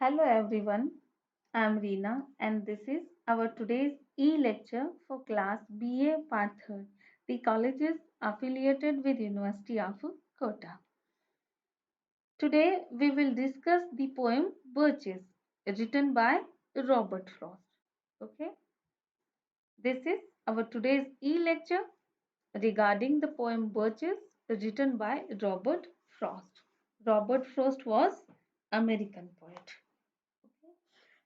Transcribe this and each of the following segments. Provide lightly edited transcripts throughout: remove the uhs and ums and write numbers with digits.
Hello everyone, I am Reena and this is our today's e-lecture for class BA Part 3, the colleges affiliated with University of Kota. Today we will discuss the poem Birches written by Robert Frost. Okay, this is our today's e-lecture regarding the poem Birches written by Robert Frost. Robert Frost was American poet. Okay.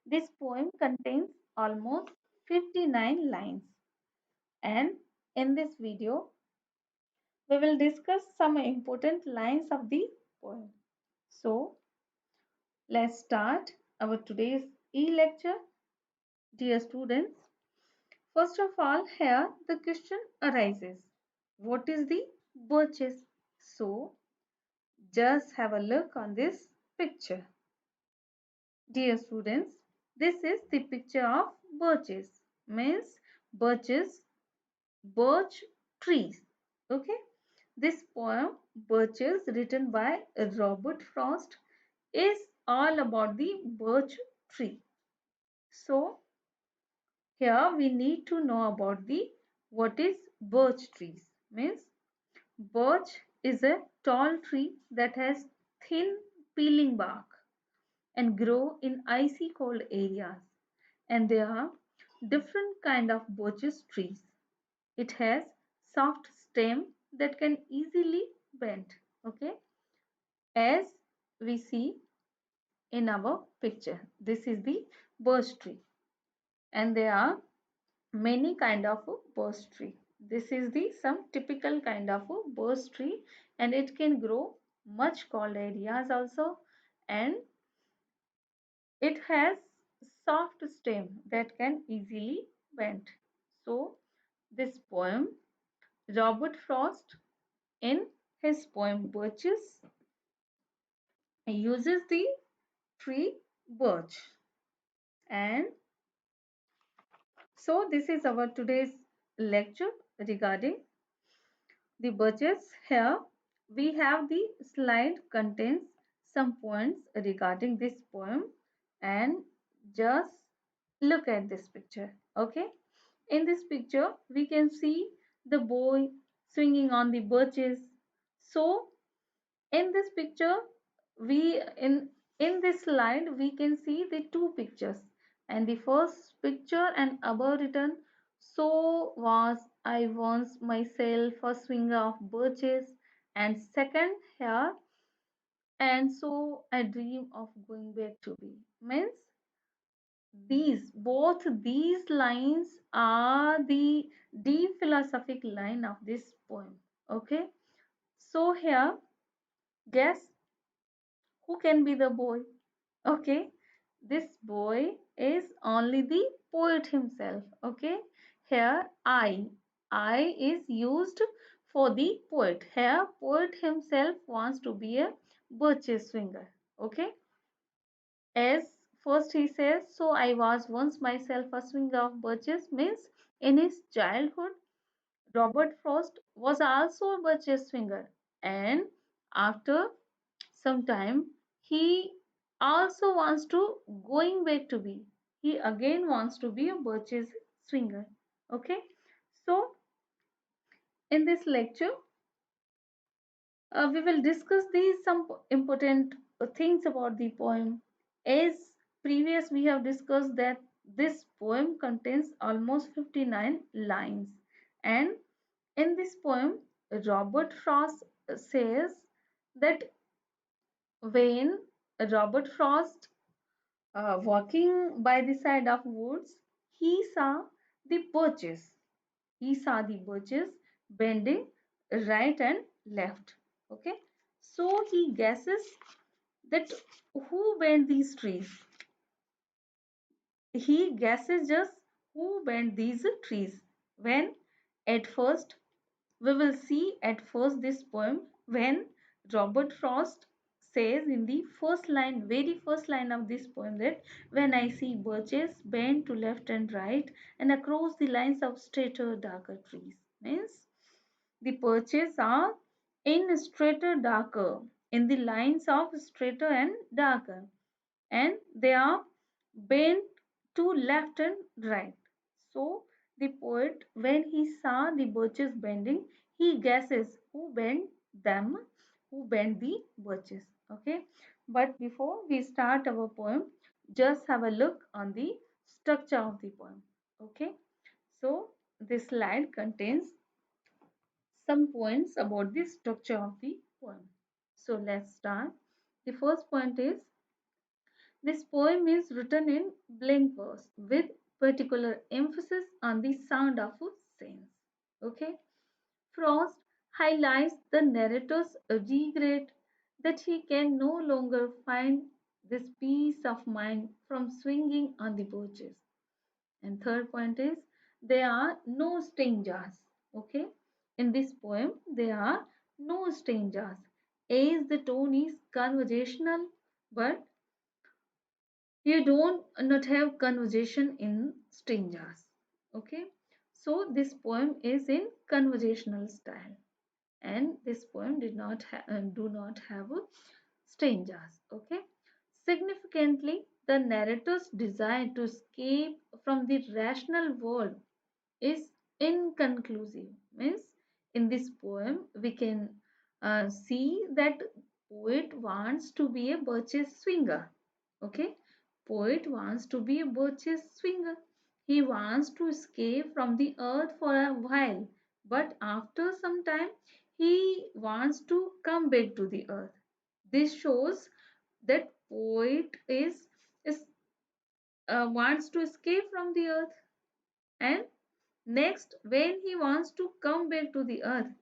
This poem contains almost 59 lines, and in this video, we will discuss some important lines of the poem. So, let's start our today's e-lecture. Dear students, first of all, here the question arises, what is the birches? So, just have a look on this picture. Dear students, this is the picture of birches, means birches, birch trees. Okay, this poem Birches written by Robert Frost is all about the birch tree. So here we need to know about the what is birch trees. Means birch is a tall tree that has thin peeling bark and grow in icy cold areas, and there are different kind of birches trees. It has soft stem that can easily bend. Okay, as we see in our picture, this is the birch tree, and there are many kind of birch tree. This is the some typical kind of birch tree, and it can grow much cold areas also, and it has soft stem that can easily bend. So this poem Robert Frost in his poem Birches uses the tree birch. And so this is our today's lecture regarding the birches. Here we have the slide contains some points regarding this poem, and just look at this picture. Okay, in this picture we can see the boy swinging on the birches. So in this picture we in this slide we can see the two pictures, and the first picture and above written, so was I once myself a swinger of birches, and second here, and so I dream of going back to be. Means these both these lines are the deep philosophic line of this poem. Okay, so here guess who can be the boy? Okay, this boy is only the poet himself. Okay, here I is used for the poet. Here poet himself wants to be a birch swinger. Okay, as first he says, so I was once myself a swinger of birches, means in his childhood Robert Frost was also a birch swinger, and after some time he also wants to going back to be, he again wants to be a birches swinger. Okay, so in this lecture we will discuss these some important things about the poem. As previous we have discussed that this poem contains almost 59 lines, and in this poem Robert Frost says that when Robert Frost walking by the side of woods, he saw the birches. He saw the birches bending right and left. Okay, so he guesses that who bent these trees. He guesses just who bent these trees. When at first we will see at first this poem when Robert Frost says in the first line, very first line of this poem, that when I see birches bent to left and right and across the lines of straighter darker trees, means the birches are in straighter darker, in the lines of straighter and darker, and they are bent to left and right. So the poet, when he saw the birches bending, he guesses who bent them, who bent the birches. Okay, but before we start our poem, just have a look on the structure of the poem. Okay, so this slide contains some points about the structure of the poem. So let's start. The first point is this poem is written in blank verse with particular emphasis on the sound of sense. Okay, Frost highlights the narrator's regret that he can no longer find this peace of mind from swinging on the birches. And third point is there are no strangers. Okay, in this poem there are no strangers. As the tone is conversational, but you don't not have conversation in strangers. Okay, so this poem is in conversational style, and this poem did not do not have strangers. Okay, significantly the narrator's desire to escape from the rational world is inconclusive. Means in this poem we can see that poet wants to be a birches swinger. Okay, poet wants to be a birches swinger. He wants to escape from the earth for a while, but after some time he wants to come back to the earth. This shows that poet is wants to escape from the earth, and next, when he wants to come back to the earth,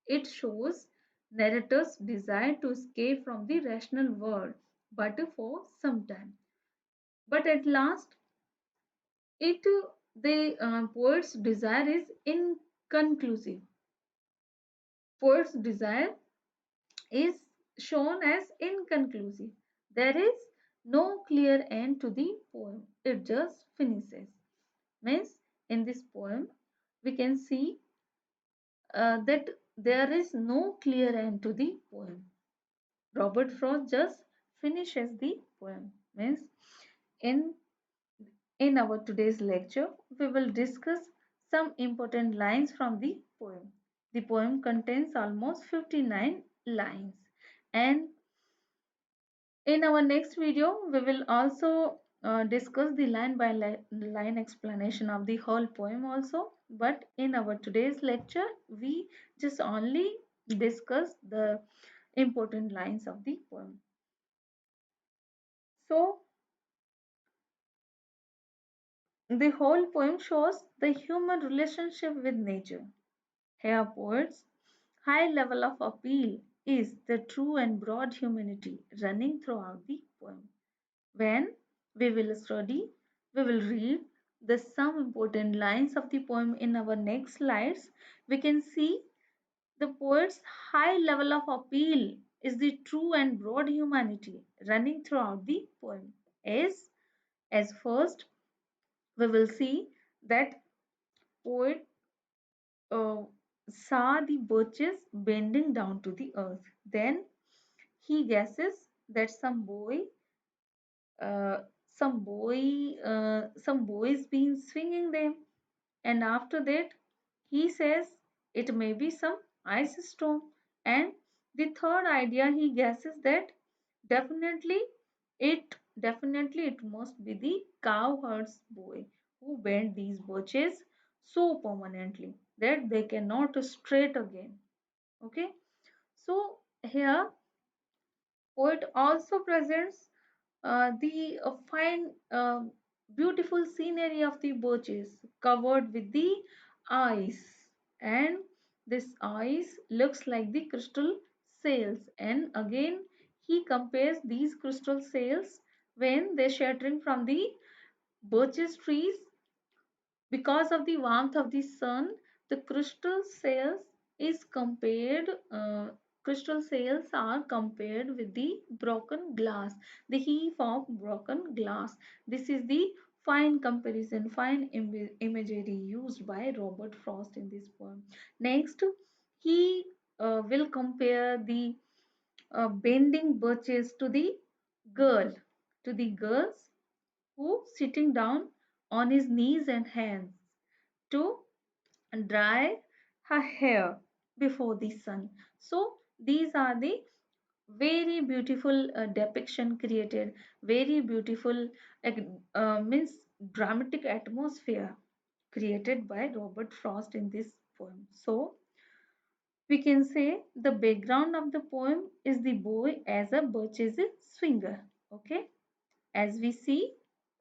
it shows narrator's desire to escape from the rational world, but for some time. But at last, it the poet's desire is inconclusive. Poet's desire is shown as inconclusive. There is no clear end to the poem. It just finishes. Means in this poem, we can see that there is no clear end to the poem. Robert Frost just finishes the poem. Means in in our today's lecture, we will discuss some important lines from the poem. The poem contains almost 59 lines, and in our next video, we will also discuss the line by line explanation of the whole poem also. But in our today's lecture, we just only discuss the important lines of the poem. So the whole poem shows the human relationship with nature. Here, poets' high level of appeal is the true and broad humanity running throughout the poem. When we will study, we will read the some important lines of the poem in our next slides. We can see the poet's high level of appeal is the true and broad humanity running throughout the poem. As first, we will see that poet uh, saw the birches bending down to the earth. Then he guesses that uh, some boys been swinging them, and after that he says it may be some ice storm, and the third idea he guesses that definitely it must be the cowherd's boy who bent these birches so permanently that they cannot straight again. Okay, so here poet also presents the fine, beautiful scenery of the birches covered with the ice, and this ice looks like the crystal sails. And again, he compares these crystal sails when they're shattering from the birches trees because of the warmth of the sun. The crystal sails are compared with the broken glass, the heap of broken glass. This is the fine comparison, fine imagery used by Robert Frost in this poem. Next, he will compare the bending birches to the girl, to the girls who sitting down on his knees and hands to dry her hair before the sun. So these are the very beautiful depiction created, very beautiful means dramatic atmosphere created by Robert Frost in this poem. So we can say the background of the poem is the boy as a Burgess swinger. Okay, as we see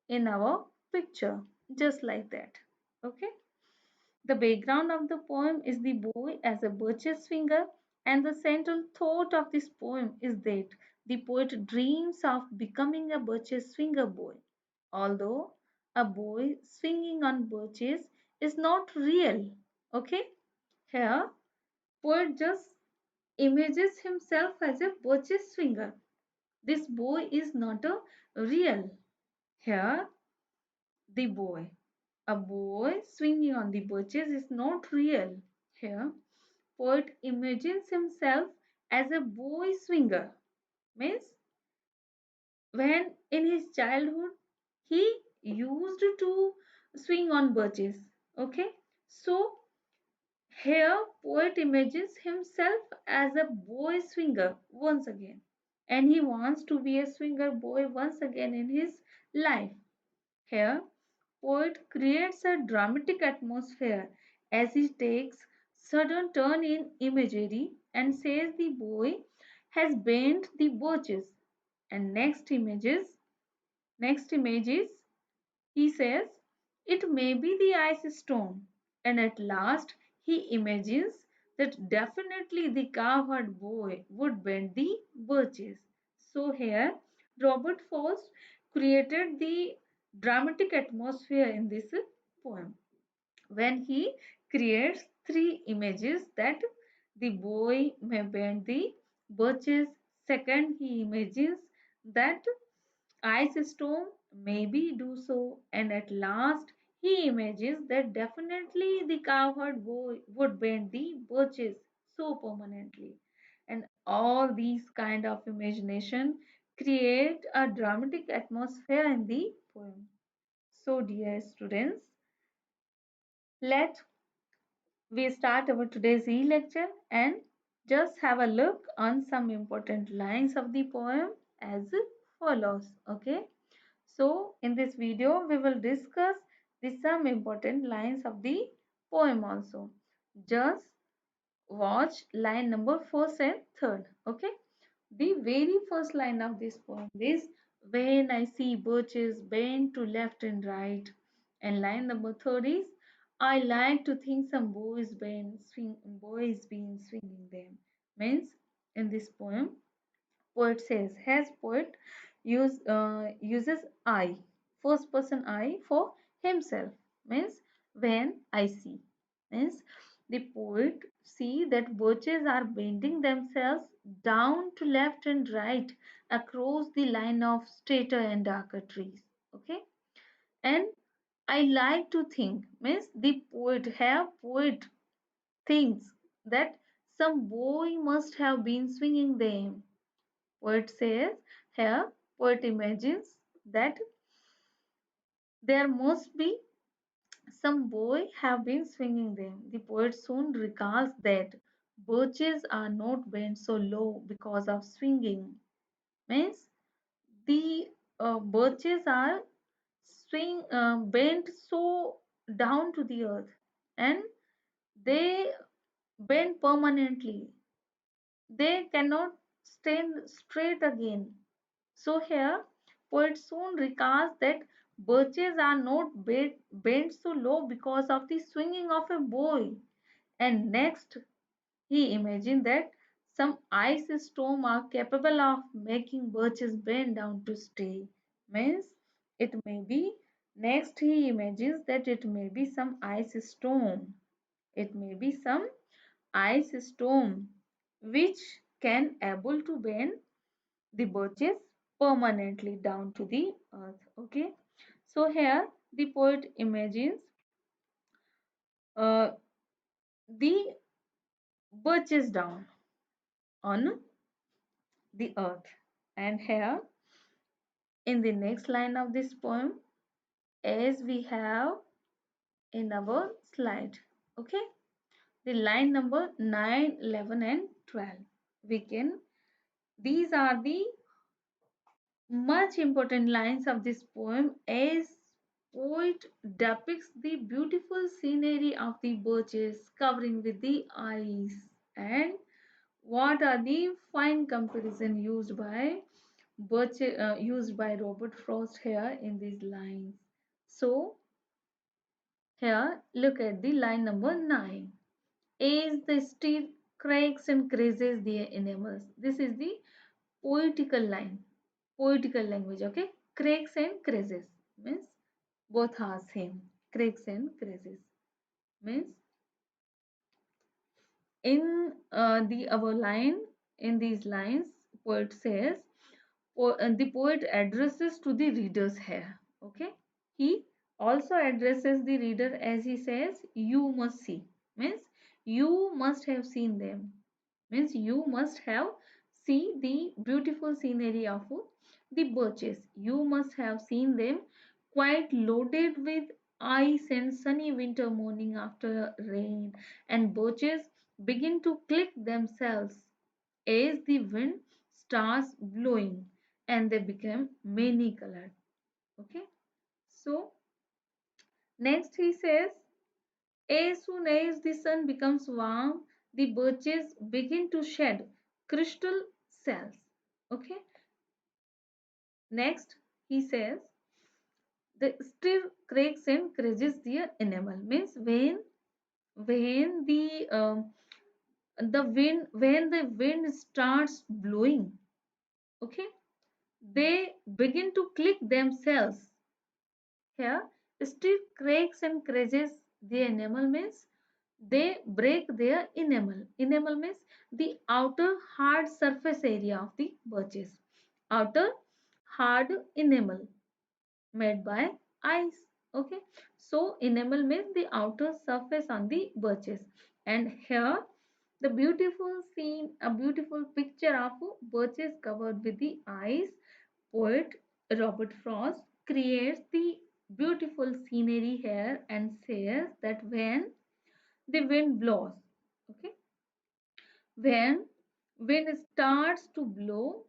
in our picture, just like that. Okay, the background of the poem is the boy as a Burgess swinger, and the central thought of this poem is that the poet dreams of becoming a Burgess swinger boy. Although a boy swinging on birches is not real. Okay, here poet just images himself as a birches swinger. This boy is not a real. Here the boy, a boy swinging on the birches is not real. Here poet imagines himself as a boy swinger. Means when in his childhood he used to swing on birches. Okay, so here poet imagines himself as a boy swinger once again, and he wants to be a swinger boy once again in his life. Here poet creates a dramatic atmosphere as he takes sudden turn in imagery and says the boy has bent the birches, and next image is he says it may be the ice storm, and at last he imagines that definitely the cowherd boy would bend the birches. So here Robert Frost created the dramatic atmosphere in this poem when he creates three images that the boy may bend the birches. Second, he imagines that ice storm maybe do so, and at last he imagines that definitely the cowherd boy would bend the birches so permanently. And all these kind of imagination create a dramatic atmosphere in the poem. So dear students, let we start our today's e-lecture and just have a look on some important lines of the poem as follows. Okay, so in this video we will discuss the some important lines of the poem also. Just watch line number first and third. Okay, the very first line of this poem is when I see birches bend to left and right. And line number third is I like to think some boys been swinging them. Means in this poem poet says has poet uses I, first person I for himself. Means when I see, means the poet see that birches are bending themselves down to left and right across the line of straighter and darker trees. Okay, and I like to think, means the poet thinks that some boy must have been swinging them. Poet says here, poet imagines that there must be some boy have been swinging them. The poet soon recalls that birches are not bent so low because of swinging. Means the birches are bent so down to the earth, and they bend permanently. They cannot stand straight again. So here, poet soon recalls that birches are not bent so low because of the swinging of a boy. And next, he imagined that some ice storm are capable of making birches bend down to stay. Means it may be, next he imagines that it may be some ice storm. It may be some ice storm which can able to bend the birches permanently down to the earth. Okay, so here the poet imagines uh, the birches down on the earth, and here in the next line of this poem as we have in our slide. Okay, the line number 9, 11, and 12. We can, these are the much important lines of this poem as poet depicts the beautiful scenery of the birches covering with the ice. And what are the fine comparison used by Robert Frost here in these lines? So here look at the line number 9. As the steel cracks and creases the enamels. This is the poetical line, poetical language. Okay, cracks and creases means both are same. Cracks and creases means in the our line, in these lines poet says, the poet addresses to the readers here. Okay, he also addresses the reader as he says, you must see, means you must have seen them, means you must have see the beautiful scenery of the birches. You must have seen them quite loaded with ice and sunny winter morning after rain, and birches begin to click themselves as the wind starts blowing, and they become many colored. Okay, so next he says, as soon as the sun becomes warm, the birches begin to shed crystal cells. Okay, next he says, the still cracks and creases their enamel, means when the wind starts blowing, okay, they begin to click themselves. Here, steel cracks and creases the enamel, means they break their enamel. Enamel means the outer hard surface area of the birches. Outer hard enamel made by ice. Okay, so enamel means the outer surface on the birches. And here the beautiful scene, a beautiful picture of birches covered with the ice. Poet Robert Frost creates the beautiful scenery here and says that when the wind blows, okay, when wind starts to blow,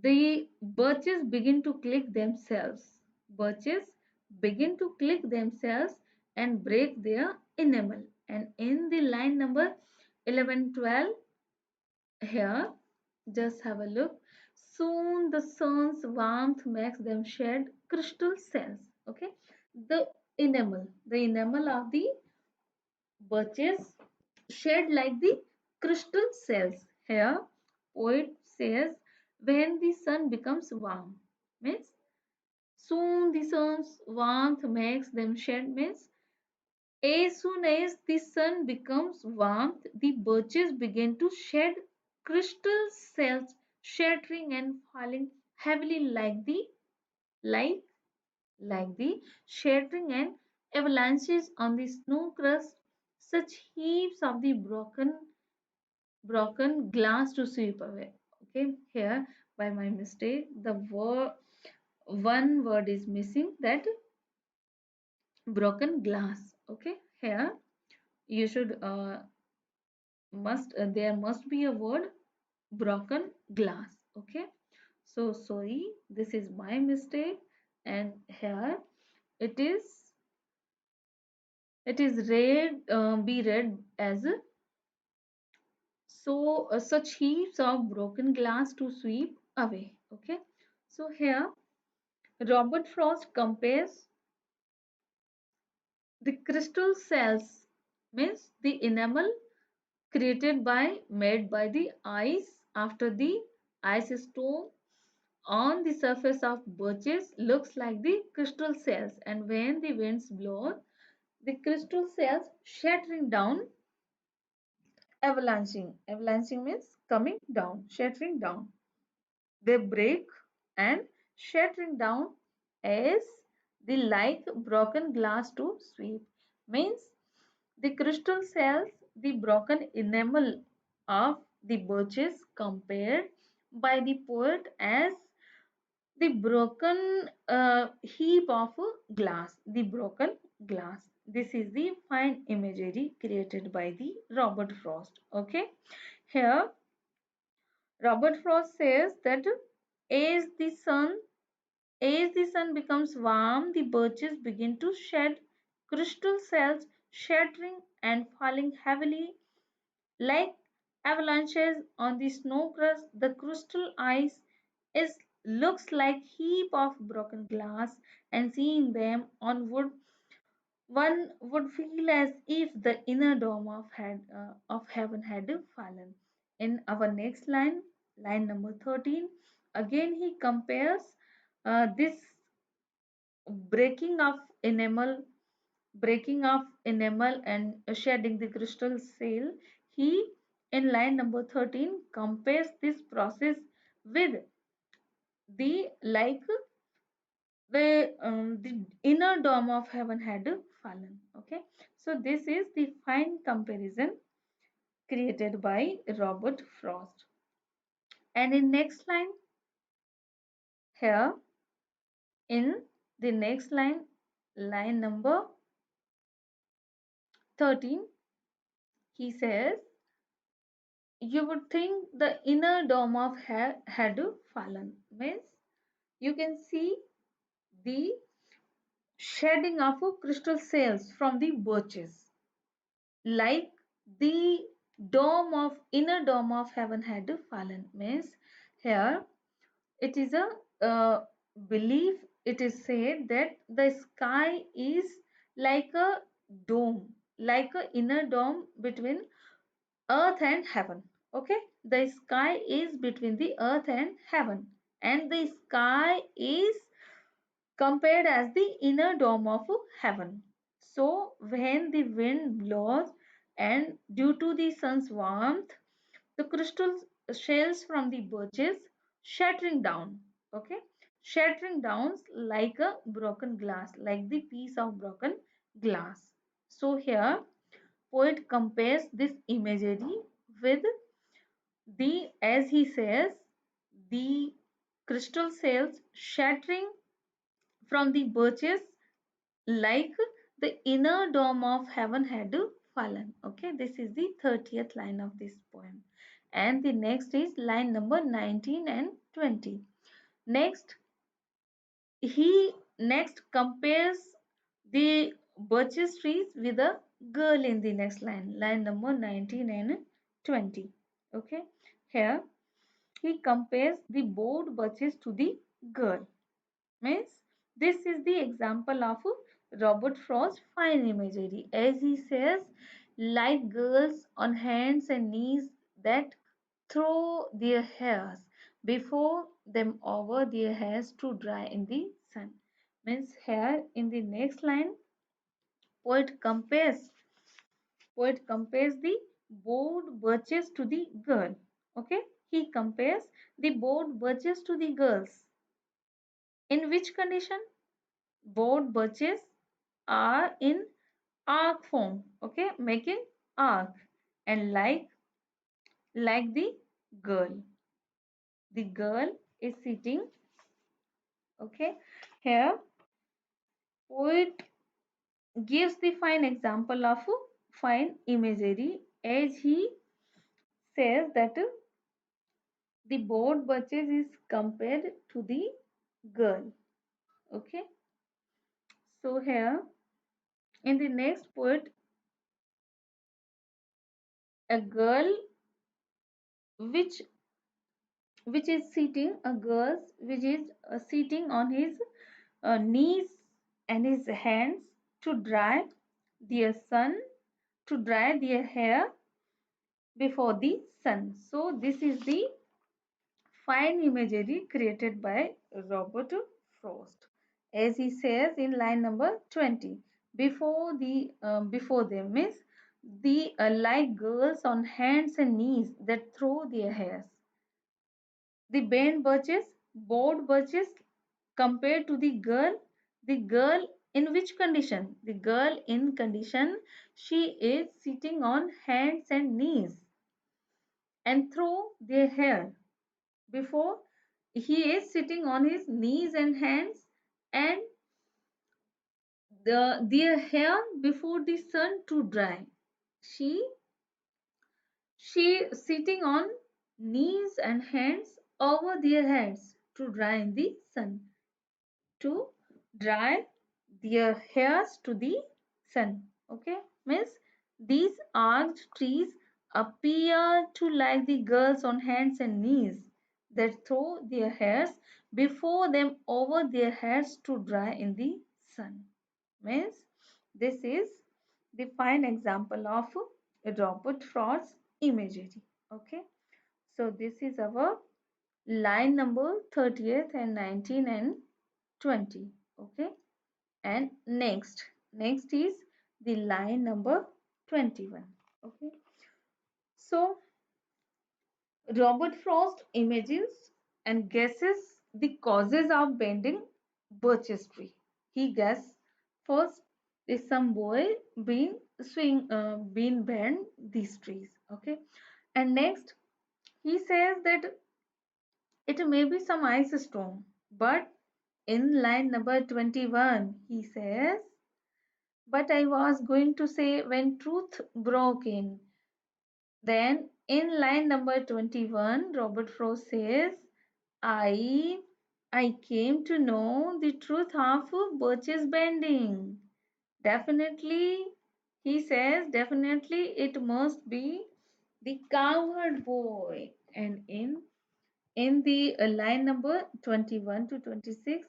the birches begin to click themselves. Birches begin to click themselves and break their enamel. And in the line number 11, 12, here, just have a look. Soon the sun's warmth makes them shed crystal cells. Okay, the enamel of the birches shed like the crystal cells. Here, poet says, when the sun becomes warm, means soon the sun's warmth makes them shed, means as soon as the sun becomes warm, the birches begin to shed crystal cells, shattering and falling heavily like like the shattering and avalanches on the snow crust, such heaps of the broken glass to sweep away. Okay, here by my mistake, the word one word is missing, that broken glass. Okay, here you should must there must be a word broken glass. Okay, so sorry, this is my mistake, and here it is read be read as so such heaps of broken glass to sweep away. Okay, so here Robert Frost compares the crystal cells, means the enamel created by made by the ice after the ice storm on the surface of birches looks like the crystal cells, and when the winds blow, the crystal cells shattering down, avalanching means coming down, shattering down, they break and shattering down as the like broken glass to sweep, means the crystal cells, the broken enamel of the birches compared by the poet as The broken heap of glass, the broken glass. This is the fine imagery created by the Robert Frost. Okay, here Robert Frost says that as the sun as the sun becomes warm, the birches begin to shed crystal cells, shattering and falling heavily like avalanches on the snow crust. The crystal ice is looks like heap of broken glass, and seeing them on wood, one would feel as if the inner dome of heaven had fallen. In our next line, line number 13, again he compares this breaking of enamel breaking of enamel and shedding the crystal seal. He, in line number 13, compares this process with the like the inner dome of heaven had fallen. Okay, so this is the fine comparison created by Robert Frost. And in next line, here in the next line, line number 13, he says, you would think the inner dome of had fallen. Means you can see the shedding of crystal cells from the birches, like the dome of inner dome of heaven had fallen. Means here it is a belief. It is said that the sky is like a dome, like a inner dome between earth and heaven. Okay, the sky is between the earth and heaven, and the sky is compared as the inner dome of heaven. So when the wind blows and due to the sun's warmth, the crystal shells from the birches shattering down. Okay, shattering down like a broken glass, like the piece of broken glass. So here poet compares this imagery with the, as he says, the crystal cells shattering from the birches like the inner dome of heaven had fallen. Okay, this is the 30th line of this poem. And the next is line number 19 and 20. Next, he next compares the birches trees with a girl in the next line, line number 19 and 20. Okay, here he compares the bored birches to the girl. Means this is the example of Robert Frost fine imagery, as he says, like girls on hands and knees that throw their hairs before them over their hairs to dry in the sun. Means here in the next line, poet compares the bored birches to the girl. Okay, he compares the bored birches to the girls. In which condition? Board birches are in arc form, okay, making arc, and like girl the girl is sitting. Okay, here poet gives the fine example of fine imagery, as he says that the board birches is compared to the girl. Okay, so here in the next poet, a girl which is sitting, a girl which is sitting on his knees and his hands to dry their sun, to dry their hair before the sun. So this is the fine imagery created by Robert Frost, as he says in line number 20. Before them means the like girls on hands and knees that throw their hairs. The bent birches, bored birches compared to the girl in which condition? The girl in condition she is sitting on hands and knees and throw their hair before he is sitting on his knees and hands, and their hair before the sun to dry. She she sitting on knees and hands over their heads to dry in the sun, to dry their hairs to the sun. Okay, means these arched trees appear to like the girls on hands and knees that throw their hairs before them over their heads to dry in the sun. Means this is the fine example of Robert Frost's imagery. Okay, so this is our line number 30th and 19 and 20. Okay, and next is the line number 21. Okay, so Robert Frost imagines and guesses the causes of bending birches tree. He guesses first is some boy been bend these trees. Okay, and next he says that it may be some ice storm, but in line number 21 he says, but I was going to say when truth broke in. Then in line number 21, Robert Frost says, I I came to know the truth of birches bending. Definitely, he says, definitely it must be the cowherd boy. And in the line number 21 to 26,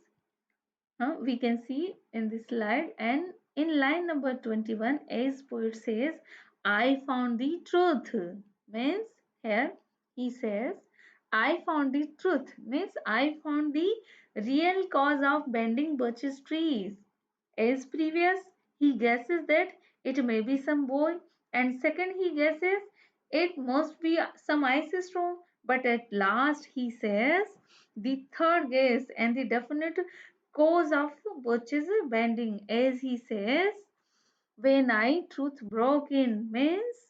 we can see in this slide, and in line number 21 as poet says, I found the truth, means here he says, I found the truth, means I found the real cause of bending birches trees. As previous, he guesses that it may be some boy, and second he guesses it must be some ice storm, but at last he says the third guess and the definite cause of birches bending, as he says, when I truth broke in, means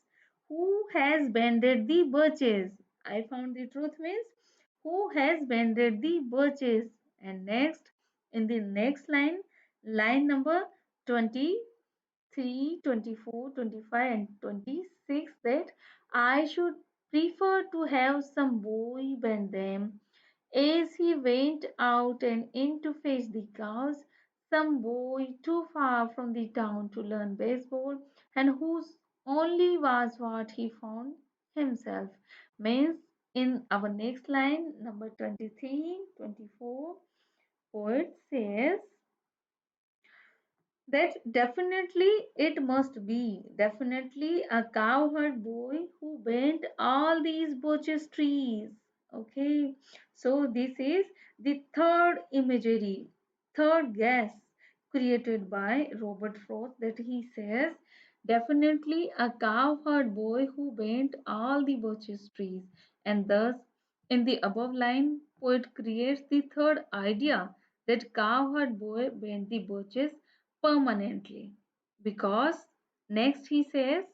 who has bended the birches. I found the truth means who has bended the birches. And next, in the next line, line number 23, 24, 25, and 26, that I should prefer to have some boy bend them. As he went out and in to fetch the cows, some boy too far from the town to learn baseball, and whose only was what he found himself. Means in our next line, number 23, 24, poet says that definitely it must be definitely a cowherd boy who bent all these birches trees. Okay, so this is the third imagery, third guess created by Robert Frost, that he says definitely a cowherd boy who bent all the birches trees, and thus in the above line poet creates the third idea that cowherd boy bent the birches permanently, because next he says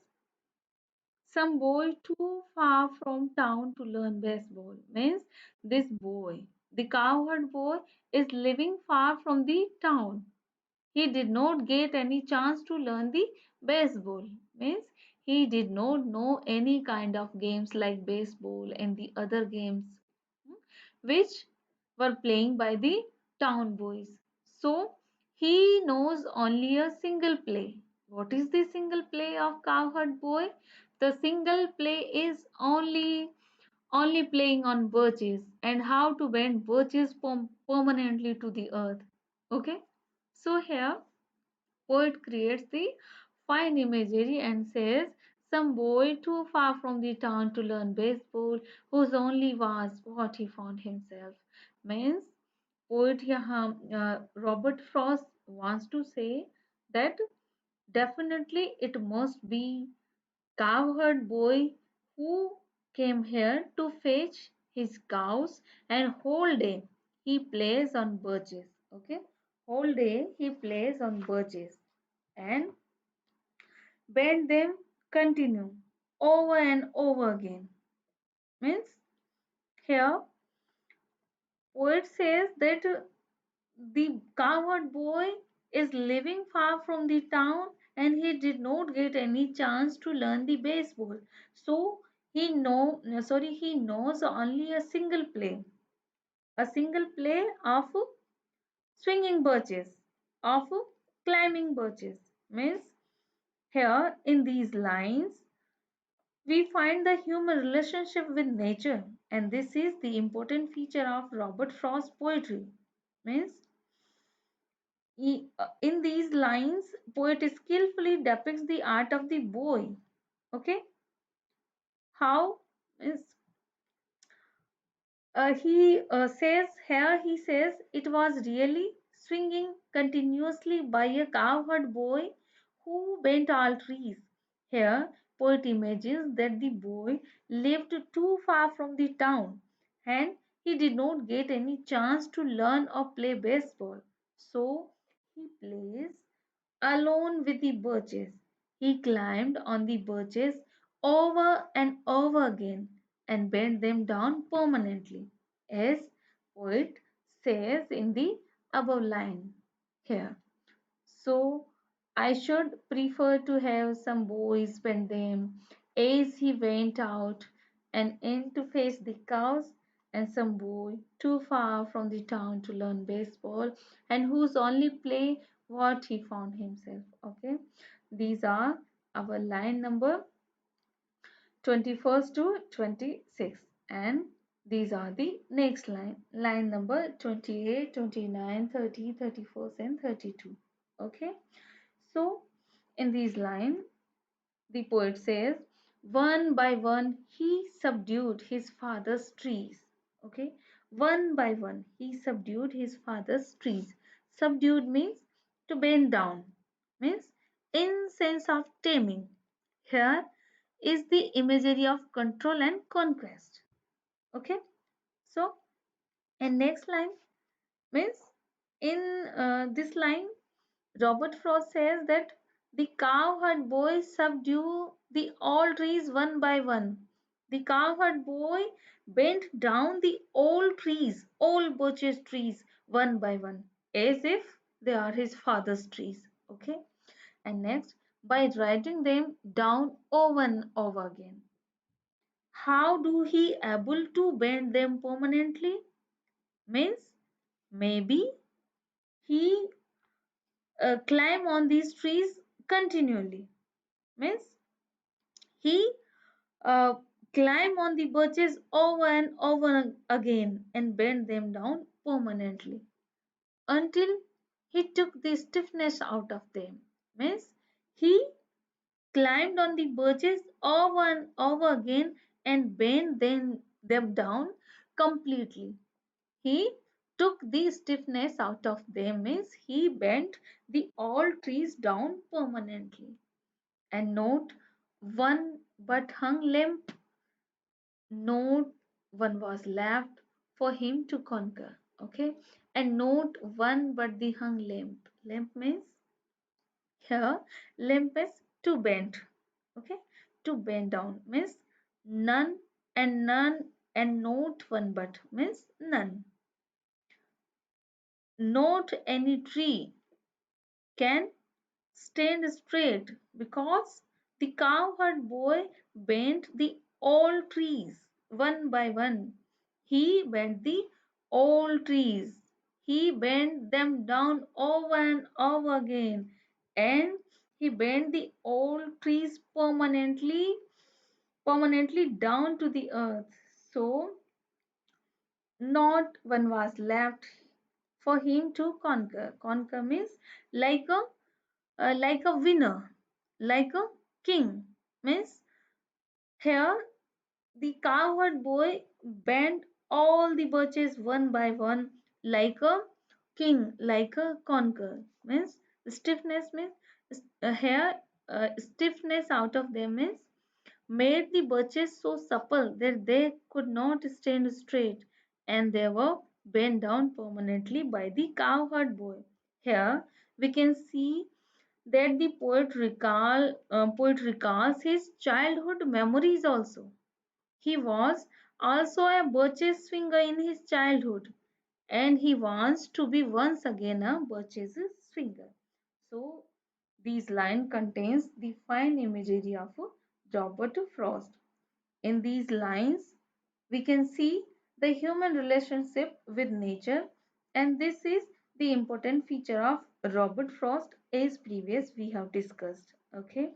some boy too far from town to learn baseball, means this boy, the cowherd boy, is living far from the town. He did not get any chance to learn the baseball, means he did not know any kind of games like baseball and the other games, hmm, which were playing by the town boys. So he knows only a single play. What is the single play of cowherd boy? The single play is only playing on birches and how to bend birches permanently to the earth. Okay, so here poet creates the fine imagery and says, some boy too far from the town to learn baseball, whose only was what he found himself. Means poet यहाँ Robert Frost wants to say that definitely it must be cowherd boy who came here to fetch his cows, and whole day he plays on birches. Okay, whole day he plays on birches and bend them continue over and over again. Means here Poet says that the cowherd boy is living far from the town and he did not get any chance to learn the baseball. So he knows only a single play of swinging birches, of climbing birches. Means here in these lines we find the human relationship with nature, and this is the important feature of Robert Frost's poetry. Means in these lines, poet skillfully depicts the art of the boy. Okay, how is he says it was really swinging continuously by a cowherd boy who bent all trees. Here, poet imagines that the boy lived too far from the town and he did not get any chance to learn or play baseball. So, he plays alone with the birches. He climbed on the birches over and over again and bent them down permanently, as poet says in the above line here. So I should prefer to have some boys bend them as he went out and in to face the cows, and some boy too far from the town to learn baseball and whose only play what he found himself. Okay, these are our line number 21st to 26, and these are the next line number 28, 29, 30, 31st, and 32. Okay, so in these lines the poet says, one by one he subdued his father's trees. Okay, one by one he subdued his father's trees. Subdued means to bend down, means in sense of taming. Here is the imagery of control and conquest. Okay, so and next line means in this line Robert Frost says that the cowherd boy subdued the all trees one by one. The cowherd boy bent down the old trees, all birches trees, one by one, as if they are his father's trees. Okay, and next, by writing them down over and over again. How do he able to bend them permanently? Means maybe he climb on these trees continually. Means he uh, climb on the birches over and over again and bend them down permanently until he took the stiffness out of them. Means he climbed on the birches over and over again and bent them down completely. He took the stiffness out of them, means he bent the all trees down permanently. And note one but hung limp, note one was left for him to conquer. Okay, and note one but the hung limp. Limp means here limp is to bend. Okay, to bend down means none, and none, and note one but means none. Not any tree can stand straight because the cowherd boy bent the old trees one by one. He bent the old trees. He bent them down over and over again, and he bent the old trees permanently down to the earth. So not one was left for him to conquer. Conquer means like a winner, like a king. Means here the cowherd boy bent all the birches one by one like a king, like a conqueror. Means stiffness means here stiffness out of them means made the birches so supple that they could not stand straight, and they were bent down permanently by the cowherd boy. Here we can see that the poet recalls his childhood memories also. He was also a birches swinger in his childhood, and he wants to be once again a Birch's swinger. So this line contains the fine imagery of Robert Frost. In these lines, we can see the human relationship with nature, and this is the important feature of Robert Frost as previous we have discussed. Okay,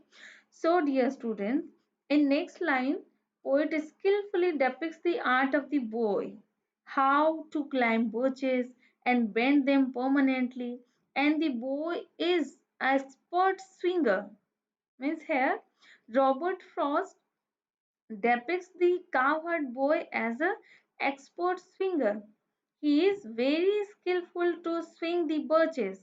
so dear students, in next line, poet skillfully depicts the art of the boy, how to climb birches and bend them permanently, and the boy is a expert swinger. Means here, Robert Frost depicts the cowherd boy as an expert swinger. He is very skillful to swing the birches,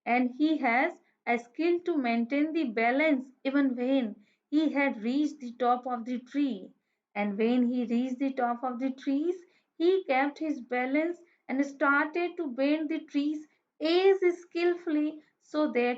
and he has a skill to maintain the balance even when he had reached the top of the tree. And when he reached the top of the trees, he kept his balance and started to bend the trees as skillfully so that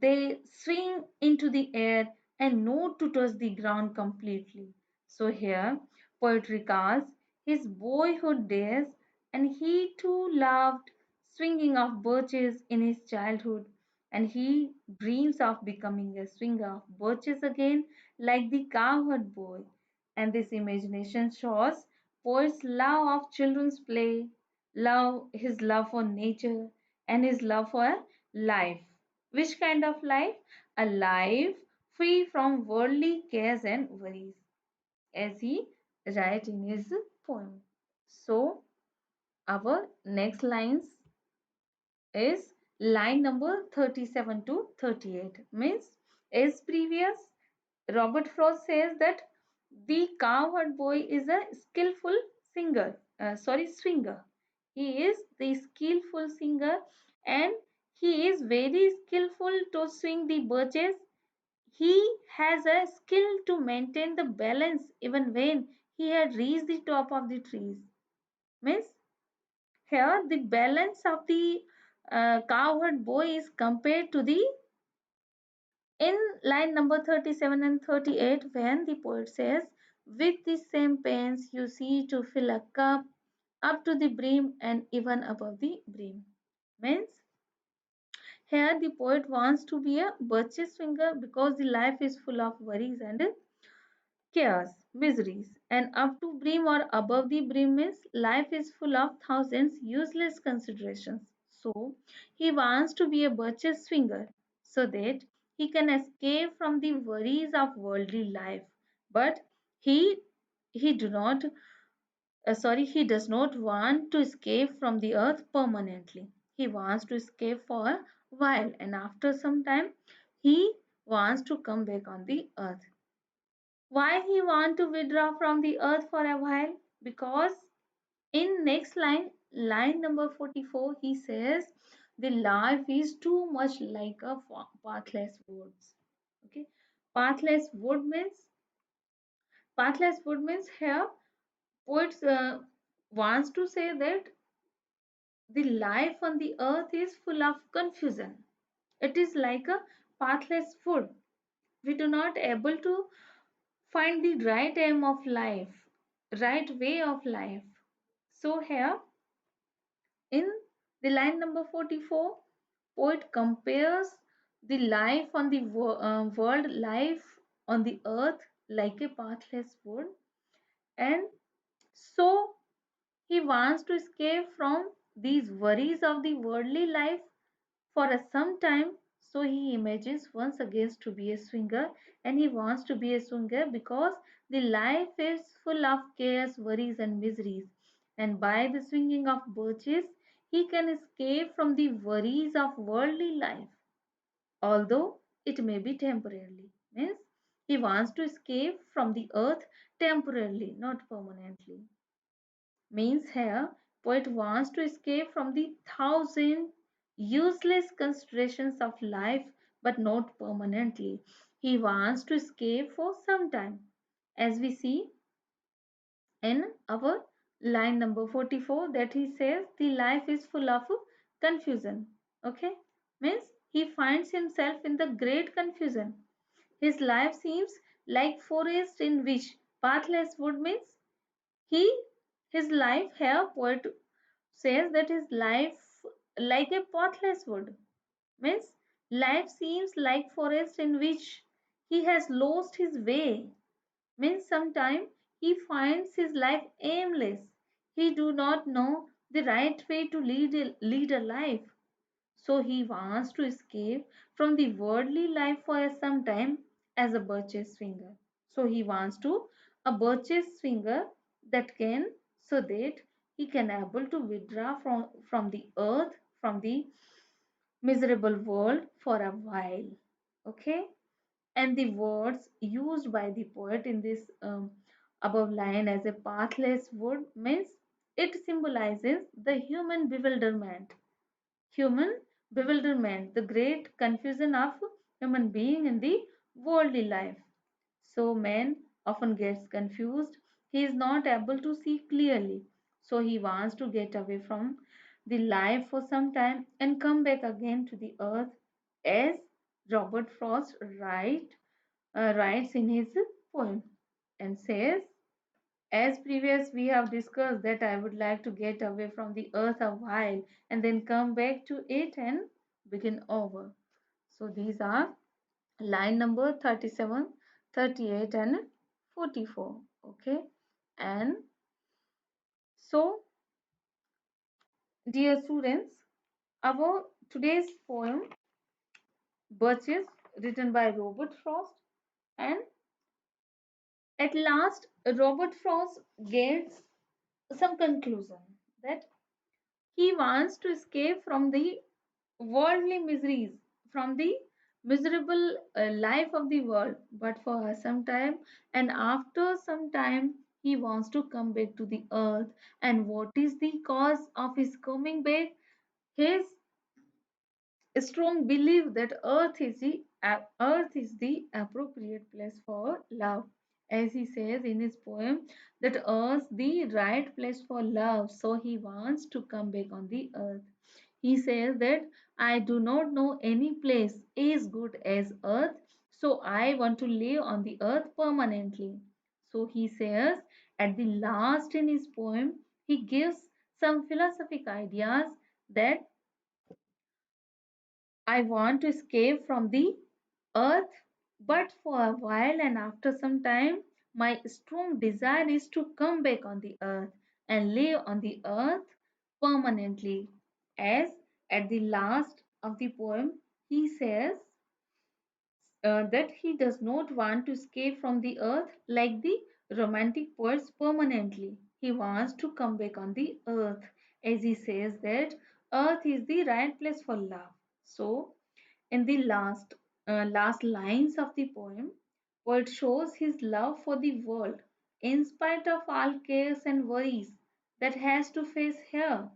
they swing into the air and not to touch the ground completely. So here, poetry recalls his boyhood days, and he too loved swinging of birches in his childhood, and he dreams of becoming a swinger of birches again, like the cowherd boy. And this imagination shows poet's love of children's play, his love for nature, and his love for life. Which kind of life? A life free from worldly cares and worries, as he writes in his poem. So, our next lines is line number 37 to 38. Means, as previous, Robert Frost says that the cowherd boy is a skillful swinger. He is the skillful singer, and he is very skillful to swing the birches. He has a skill to maintain the balance even when he had reached the top of the trees. Means here the balance of the cowherd boy is compared to the in line number 37 and 38 when the poet says, with the same pains you see to fill a cup up to the brim and even above the brim. Means here the poet wants to be a birches swinger because the life is full of worries and chaos, miseries, and up to brim or above the brim means life is full of thousands useless considerations. So he wants to be a birches swinger so that he can escape from the worries of worldly life. But he he do not he does not want to escape from the earth permanently. He wants to escape for a while, and after some time he wants to come back on the earth. Why he want to withdraw from the earth for a while? Because in next line, line number 44, he says the life is too much like a pathless woods. Okay, pathless wood means here poets wants to say that the life on the earth is full of confusion. It is like a pathless wood. We do not able to find the right aim of life, right way of life. So here in the line number 44, poet compares the life on the world, life on the earth like a pathless wood, and so he wants to escape from these worries of the worldly life for a some time. So he imagines once again to be a swinger, and he wants to be a swinger because the life is full of cares, worries, and miseries. And by the swinging of birches, he can escape from the worries of worldly life, although it may be temporarily. Means he wants to escape from the earth temporarily, not permanently. Means here poet wants to escape from the thousand useless considerations of life, but not permanently. He wants to escape for some time, as we see in our line number 44, that he says the life is full of confusion. Okay, means he finds himself in the great confusion. His life seems like forest in which pathless wood means he his life here poet says that his life like a pathless wood, means life seems like forest in which he has lost his way, means sometimes he finds his life aimless. He do not know the right way to lead a life. So he wants to escape from the worldly life for some time as a birch's finger. So he wants to a birch's finger that can, so that he can able to withdraw from the earth, from the miserable world for a while. Okay, and the words used by the poet in this above line as a pathless wood means it symbolizes the human bewilderment, the great confusion of human being in the worldly life. So man often gets confused. He is not able to see clearly. So he wants to get away from the life for some time and come back again to the earth, as Robert Frost writes in his poem and says, as previous we have discussed that I would like to get away from the earth a while and then come back to it and begin over. So these are line number 37, 38 and 44. Okay. And so dear students, our today's poem Birches, written by Robert Frost, and at last Robert Frost gets some conclusion that he wants to escape from the worldly miseries, from the miserable life of the world, but for some time, and after some time, he wants to come back to the earth. And what is the cause of his coming back? His strong belief that earth is the appropriate place for love, as he says in his poem that earth the right place for love, so he wants to come back on the earth. He says that I do not know any place as good as earth, so I want to live on the earth permanently. So he says at the last in his poem he gives some philosophic ideas that I want to escape from the earth, but for a while, and after some time, my strong desire is to come back on the earth and live on the earth permanently. As at the last of the poem, he says that he does not want to escape from the earth like the romantic poets permanently. He wants to come back on the earth, as he says that earth is the right place for love. So, in the last lines of the poem, poet shows his love for the world in spite of all cares and worries that has to face here.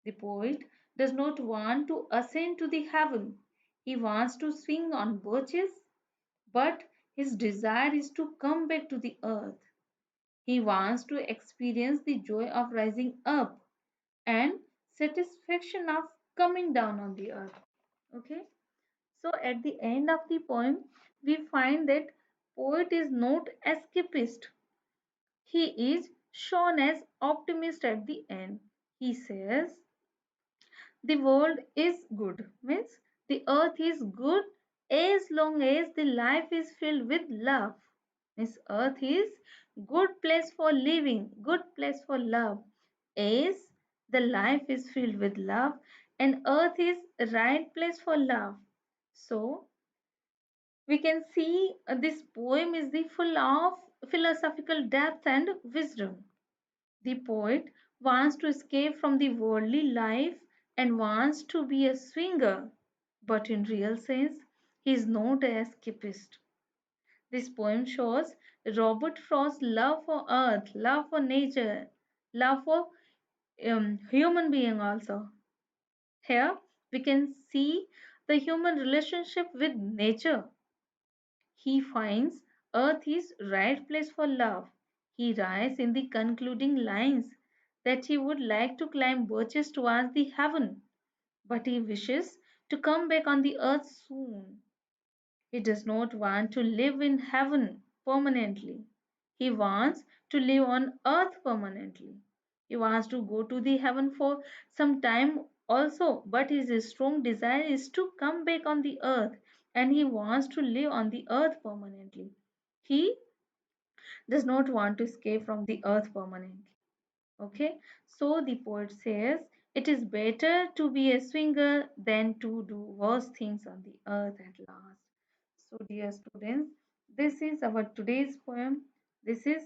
The poet does not want to ascend to the heaven. He wants to swing on birches, but his desire is to come back to the earth. He wants to experience the joy of rising up and satisfaction of coming down on the earth. Okay? So at the end of the poem, we find that poet is not escapist. He is shown as optimist at the end. He says the world is good, means the earth is good as long as the life is filled with love. Means earth is good place for living, good place for love, as the life is filled with love, and earth is right place for love. So we can see this poem is the full of philosophical depth and wisdom. The poet wants to escape from the worldly life and wants to be a swinger, but in real sense, he is not an escapist. This poem shows Robert Frost's love for earth, love for nature, love for human being also. Here we can see the human relationship with nature. He finds earth is right place for love. He writes in the concluding lines that he would like to climb birches towards the heaven, but he wishes to come back on the earth soon. He does not want to live in heaven permanently. He wants to live on earth permanently. He wants to go to the heaven for some time also, but his strong desire is to come back on the earth, and he wants to live on the earth permanently. He does not want to escape from the earth permanently. Okay, so the poet says it is better to be a swinger than to do worse things on the earth at last. So, dear students, this is our today's poem. This is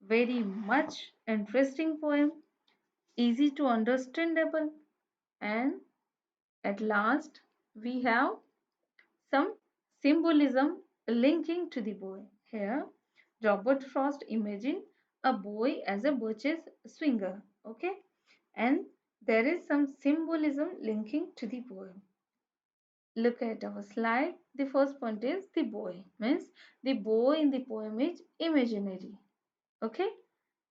very much interesting poem, easy to understandable, and at last we have some symbolism linking to the boy. Here, Robert Frost imagined a boy as a birches swinger. Okay, and there is some symbolism linking to the poem. Look at our slide. The first point is the boy, means the boy in the poem is imaginary. Okay,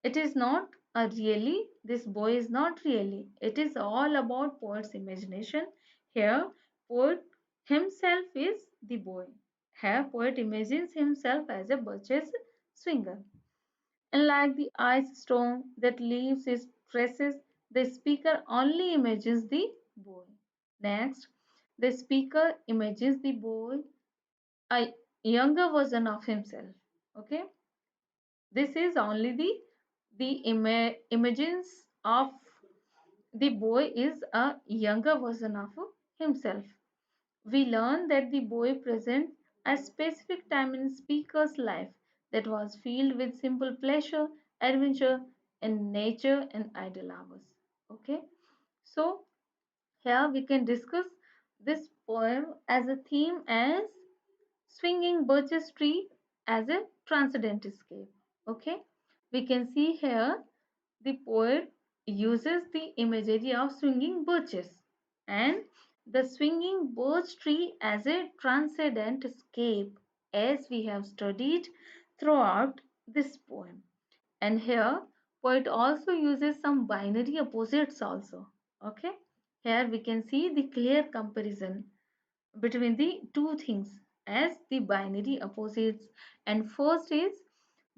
it is not a really, this boy is not really. It is all about poet's imagination. Here, poet himself is the boy. Here, poet imagines himself as a birches swinger. And like the ice storm that leaves its traces, the speaker only imagines the boy. Next, the speaker imagines the boy, a younger version of himself. Okay, this is only the images of the boy is a younger version of himself. We learn that the boy presents a specific time in speaker's life that was filled with simple pleasure, adventure, and nature and idle hours. Okay, so here we can discuss this poem as a theme as swinging birches tree as a transcendent escape. Okay, we can see here the poet uses the imagery of swinging birches and the swinging birch tree as a transcendent escape, as we have studied throughout this poem. And here poet also uses some binary opposites also. Okay, here we can see the clear comparison between the two things as the binary opposites. And first is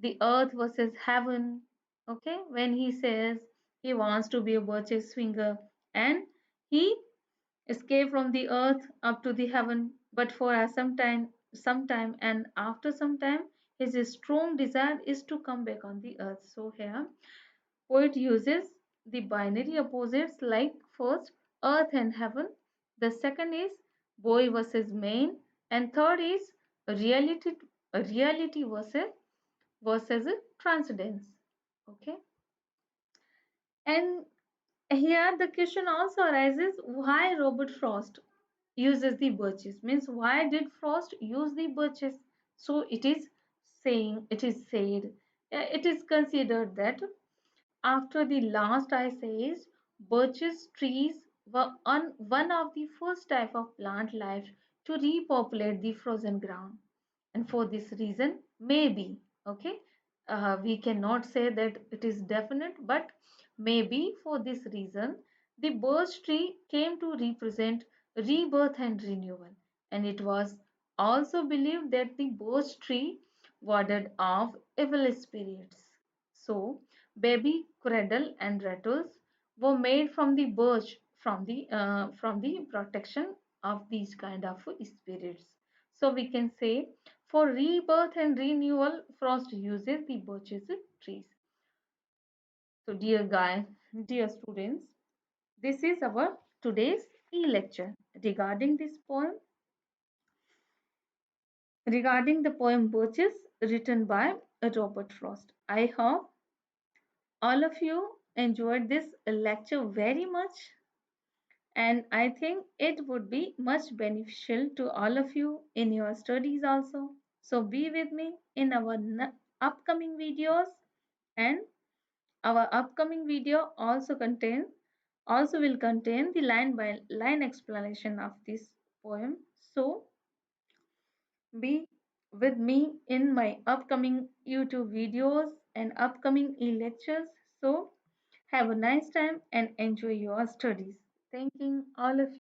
the earth versus heaven. Okay, when he says he wants to be a birches swinger and he escaped from the earth up to the heaven, but for some time, and after some time his strong desire is to come back on the earth. So here poet uses the binary opposites like first earth and heaven, the second is boy versus man, and third is reality reality versus transcendence. Okay, and here the question also arises why Robert Frost uses the birches, means why did Frost use the birches. So it is said, it is considered that after the last ice age, birches trees were one of the first type of plant life to repopulate the frozen ground. And for this reason, maybe, okay, we cannot say that it is definite, but maybe for this reason, the birch tree came to represent rebirth and renewal. And it was also believed that the birch tree warded off evil spirits. So, baby cradle and rattles were made from the birch from the protection of these kind of spirits. So we can say for rebirth and renewal, Frost uses the birches trees. So dear students, this is our today's e-lecture regarding this poem, regarding the poem Birches written by Robert Frost. I hope all of you enjoyed this lecture very much, and I think it would be much beneficial to all of you in your studies also. So be with me in our upcoming videos, and our upcoming video also will contain the line by line explanation of this poem. So be with me in my upcoming YouTube videos and upcoming e-lectures. So have a nice time and enjoy your studies. Thanking all of